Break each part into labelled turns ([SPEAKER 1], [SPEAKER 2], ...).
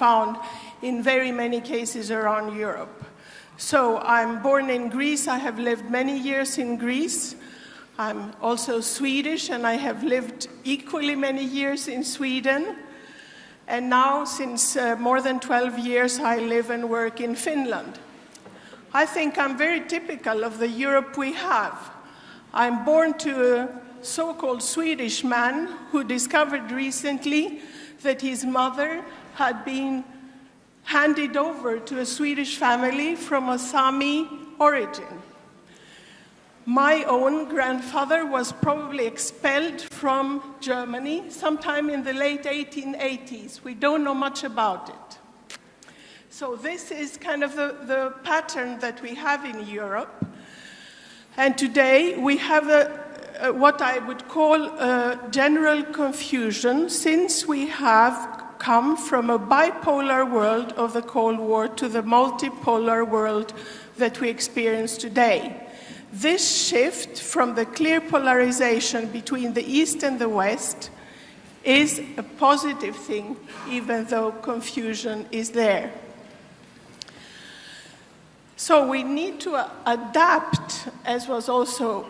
[SPEAKER 1] found in very many cases around Europe. So I'm born in Greece. I have lived many years in Greece. I'm also Swedish, and I have lived equally many years in Sweden. And now, since more than 12 years, I live and work in Finland. I think I'm very typical of the Europe we have. I'm born to a so-called Swedish man who discovered recently that his mother had been handed over to a Swedish family from a Sami origin. My own grandfather was probably expelled from Germany sometime in the late 1880s. We don't know much about it. So this is kind of the pattern that we have in Europe. And today we have what I would call a general confusion, since we have come from a bipolar world of the Cold War to the multipolar world that we experience today. This shift from the clear polarization between the East and the West is a positive thing, even though confusion is there. So we need to adapt, as was also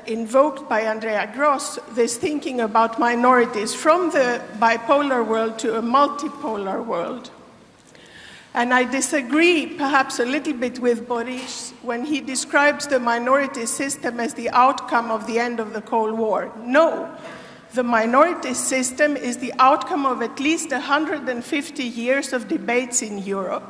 [SPEAKER 1] invoked by Andrea Gross, this thinking about minorities from the bipolar world to a multipolar world. And I disagree perhaps a little bit with Boris when he describes the minority system as the outcome of the end of the Cold War. No, the minority system is the outcome of at least 150 years of debates in Europe.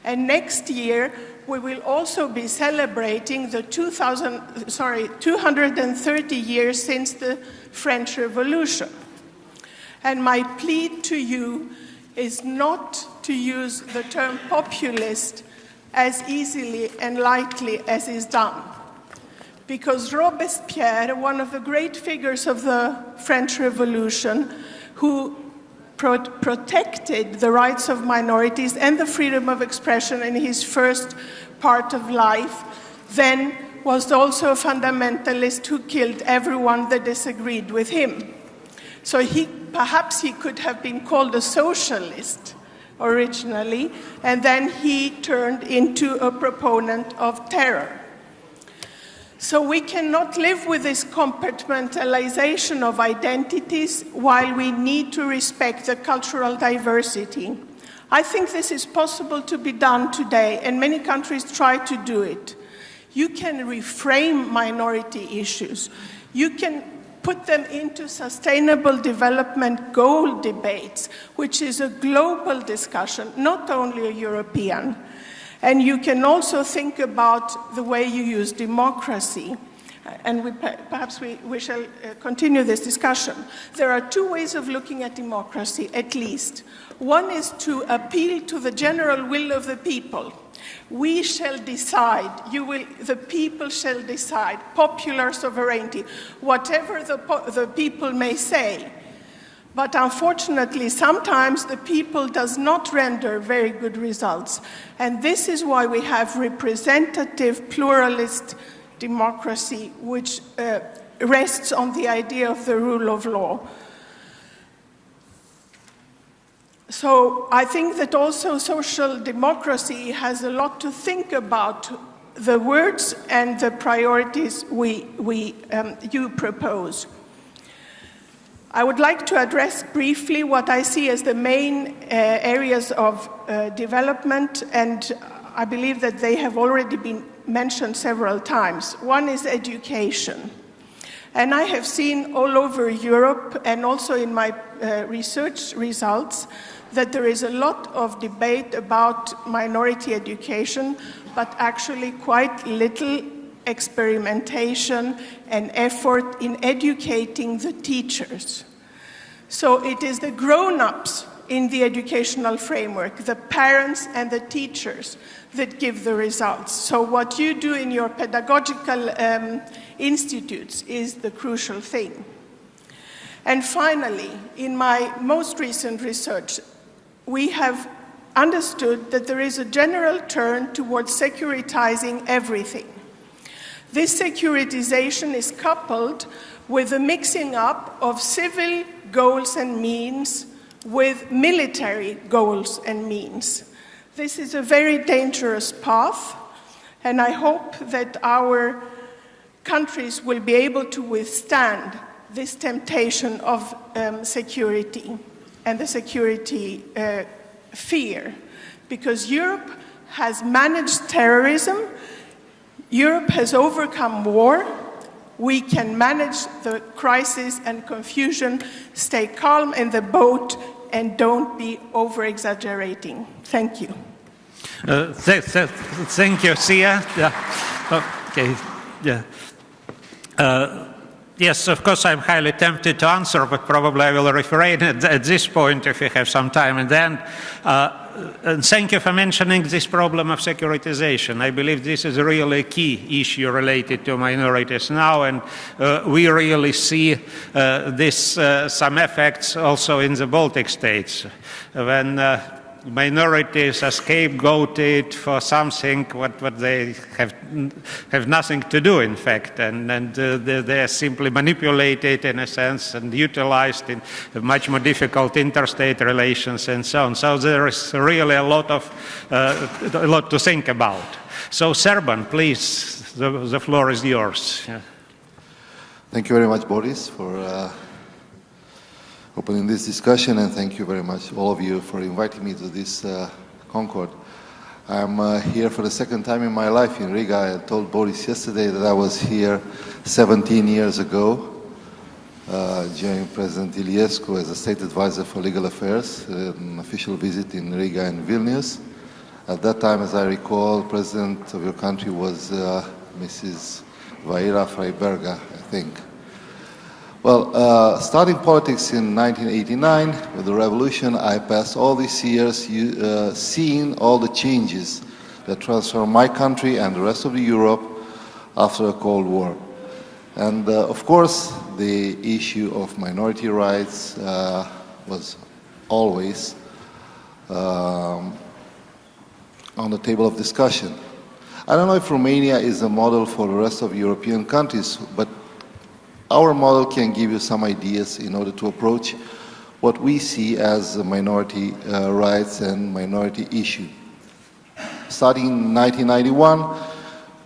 [SPEAKER 1] And next year, we will also be celebrating the 230 years since the French Revolution. And my plea to you is not to use the term populist as easily and lightly as is done. Because Robespierre, one of the great figures of the French Revolution, who protected the rights of minorities and the freedom of expression in his first part of life, then was also a fundamentalist who killed everyone that disagreed with him. So perhaps he could have been called a socialist originally, and then he turned into a proponent of terror. So we cannot live with this compartmentalization of identities while we need to respect the cultural diversity. I think this is possible to be done today, and many countries try to do it. You can reframe minority issues. You can put them into sustainable development goal debates, which is a global discussion, not only a European. And you can also think about the way you use democracy. And perhaps we shall continue this discussion. There are two ways of looking at democracy, at least. One is to appeal to the general will of the people. We shall decide, the people shall decide, popular sovereignty, whatever the people may say. But unfortunately, sometimes the people does not render very good results. And this is why we have representative pluralist democracy, which rests on the idea of the rule of law. So I think that also social democracy has a lot to think about the words and the priorities you propose. I would like to address briefly what I see as the main areas of development, and I believe that they have already been mentioned several times. One is education. And I have seen all over Europe, and also in my research results, that there is a lot of debate about minority education, but actually quite little experimentation and effort in educating the teachers. So it is the grown-ups in the educational framework, the parents and the teachers, that give the results. So what you do in your pedagogical institutes is the crucial thing. And finally, in my most recent research, we have understood that there is a general turn towards securitizing everything. This securitization is coupled with the mixing up of civil goals and means with military goals and means. This is a very dangerous path, and I hope that our countries will be able to withstand this temptation of security and the security fear, because Europe has managed terrorism, Europe has overcome war, we can manage the crisis and confusion, stay calm in the boat, and don't be over-exaggerating. Thank you.
[SPEAKER 2] Thank you, Sia. Okay. Yeah. Yes, of course, I'm highly tempted to answer, but probably I will refrain at this point if we have some time. And then, and thank you for mentioning this problem of securitization. I believe this is really a key issue related to minorities now, and we really see some effects also in the Baltic states. When minorities are scapegoated for something what they have nothing to do, in fact, and they are simply manipulated in a sense and utilized in much more difficult interstate relations and so on. So there is really a lot to think about. So Serban, please, the floor is yours. Yeah.
[SPEAKER 3] Thank you very much, Boris, for opening this discussion, and thank you very much, all of you, for inviting me to this Concord. I'm here for the second time in my life in Riga. I told Boris yesterday that I was here 17 years ago during President Iliescu as a state advisor for legal affairs, an official visit in Riga and Vilnius. At that time, as I recall, President of your country was Mrs. Vaira Freiberga, I think. Well, starting politics in 1989 with the revolution, I passed all these years seeing all the changes that transformed my country and the rest of Europe after the Cold War. And of course, the issue of minority rights was always on the table of discussion. I don't know if Romania is a model for the rest of European countries, but our model can give you some ideas in order to approach what we see as minority rights and minority issue. Starting in 1991,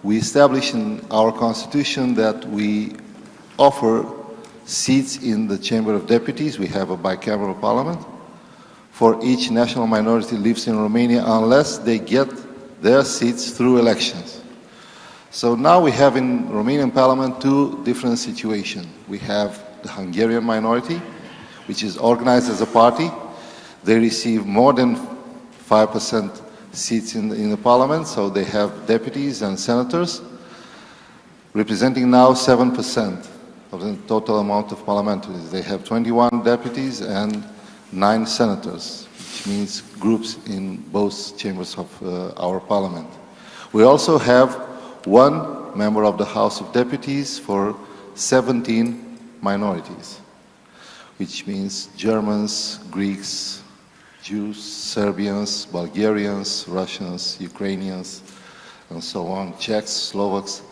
[SPEAKER 3] we established in our constitution that we offer seats in the Chamber of Deputies. We have a bicameral parliament for each national minority lives in Romania unless they get their seats through elections. So now we have in Romanian parliament two different situations. We have the Hungarian minority, which is organized as a party. They receive more than 5% seats in the parliament, so they have deputies and senators, representing now 7% of the total amount of parliamentarians. They have 21 deputies and 9 senators, which means groups in both chambers of our parliament. We also have one member of the House of Deputies for 17 minorities, which means Germans, Greeks, Jews, Serbians, Bulgarians, Russians, Ukrainians, and so on, Czechs, Slovaks,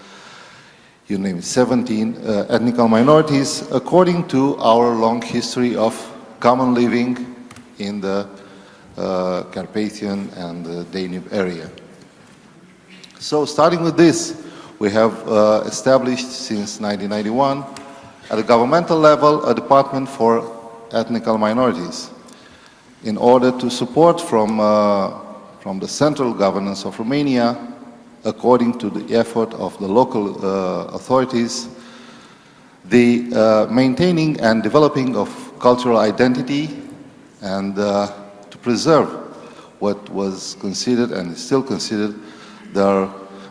[SPEAKER 3] you name it, 17 ethnic minorities, according to our long history of common living in the Carpathian and the Danube area. So starting with this, we have established since 1991 at a governmental level a department for ethnic minorities in order to support from the central governance of Romania, according to the effort of the local authorities, the maintaining and developing of cultural identity and to preserve what was considered and is still considered their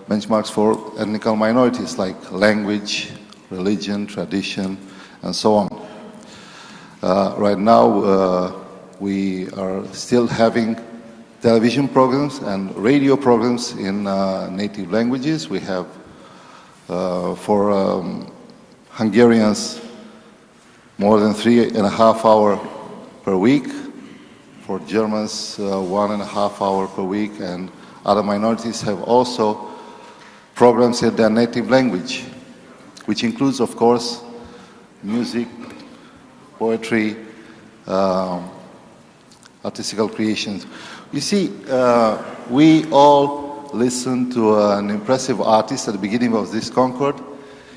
[SPEAKER 3] benchmarks for ethnic minorities like language, religion, tradition, and so on. Right now, we are still having television programs and radio programs in native languages. We have, for Hungarians, more than 3.5 hours per week. For Germans, 1.5 hours per week, and other minorities have also programs in their native language, which includes, of course, music, poetry, artistical creations. You see, we all listened to an impressive artist at the beginning of this Concord.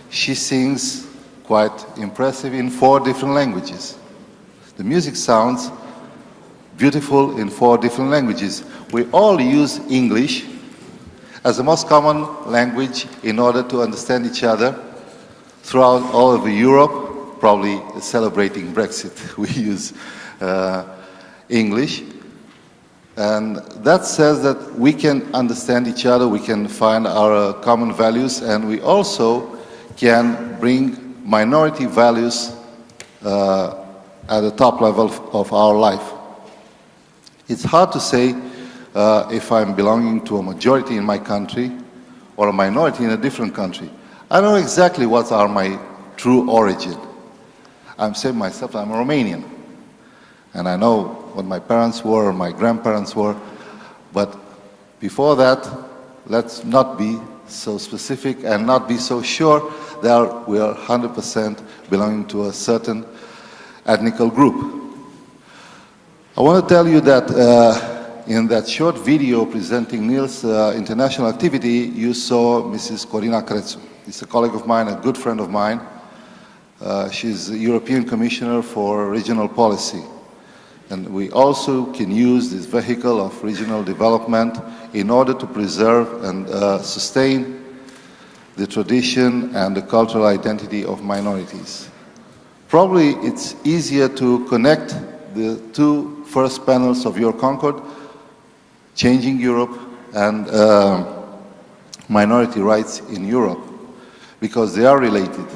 [SPEAKER 3] She sings quite impressive in 4 different languages. The music sounds beautiful in 4 different languages. We all use English as the most common language in order to understand each other throughout all of Europe, probably celebrating Brexit. We use English. And that says that we can understand each other, we can find our common values, and we also can bring minority values at the top level of our life. It's hard to say if I'm belonging to a majority in my country or a minority in a different country. I don't know exactly what are my true origin. I'm saying myself I'm a Romanian. And I know what my parents were, or my grandparents were, but before that, let's not be so specific and not be so sure that we are 100% belonging to a certain ethnical group. I want to tell you that in that short video presenting Neil's international activity, you saw Mrs. Corina Crețu. It's a colleague of mine, a good friend of mine. She's the European Commissioner for Regional Policy. And we also can use this vehicle of regional development in order to preserve and sustain the tradition and the cultural identity of minorities. Probably it's easier to connect the 2 first panels of your Concord, Changing Europe and Minority Rights in Europe, because they are related.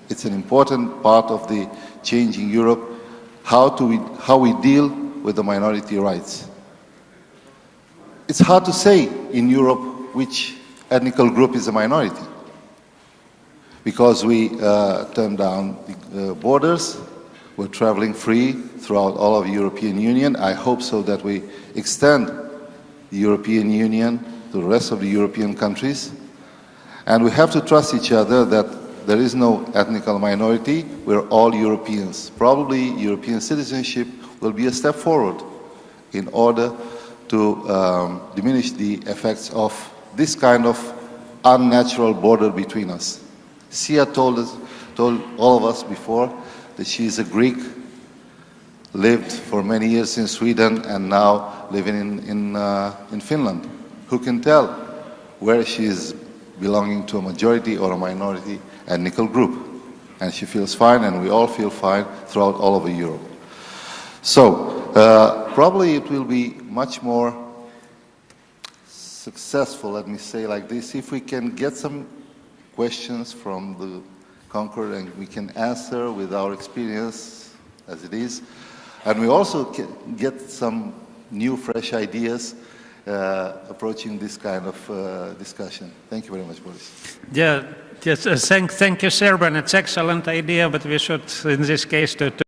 [SPEAKER 3] It's an important part of the Changing Europe, how we deal with the minority rights. It's hard to say in Europe which ethnical group is a minority, because we turn down the borders, we're traveling free throughout all of the European Union. I hope so that we extend the European Union to the rest of the European countries. And we have to trust each other that there is no ethnical minority. We're all Europeans. Probably European citizenship will be a step forward in order to diminish the effects of this kind of unnatural border between us. Sia told all of us before that she is a Greek, lived for many years in Sweden and now living in Finland. Who can tell where she is belonging to a majority or a minority ethnical group? And she feels fine, and we all feel fine throughout all over Europe. So probably it will be much more successful, let me say like this, if we can get some questions from the Concord and we can answer with our experience as it is. And we also can get some new, fresh ideas approaching this kind of discussion. Thank you very much, Boris.
[SPEAKER 2] Yeah, yes, thank you, Serban. It's an excellent idea, but we should, in this case, to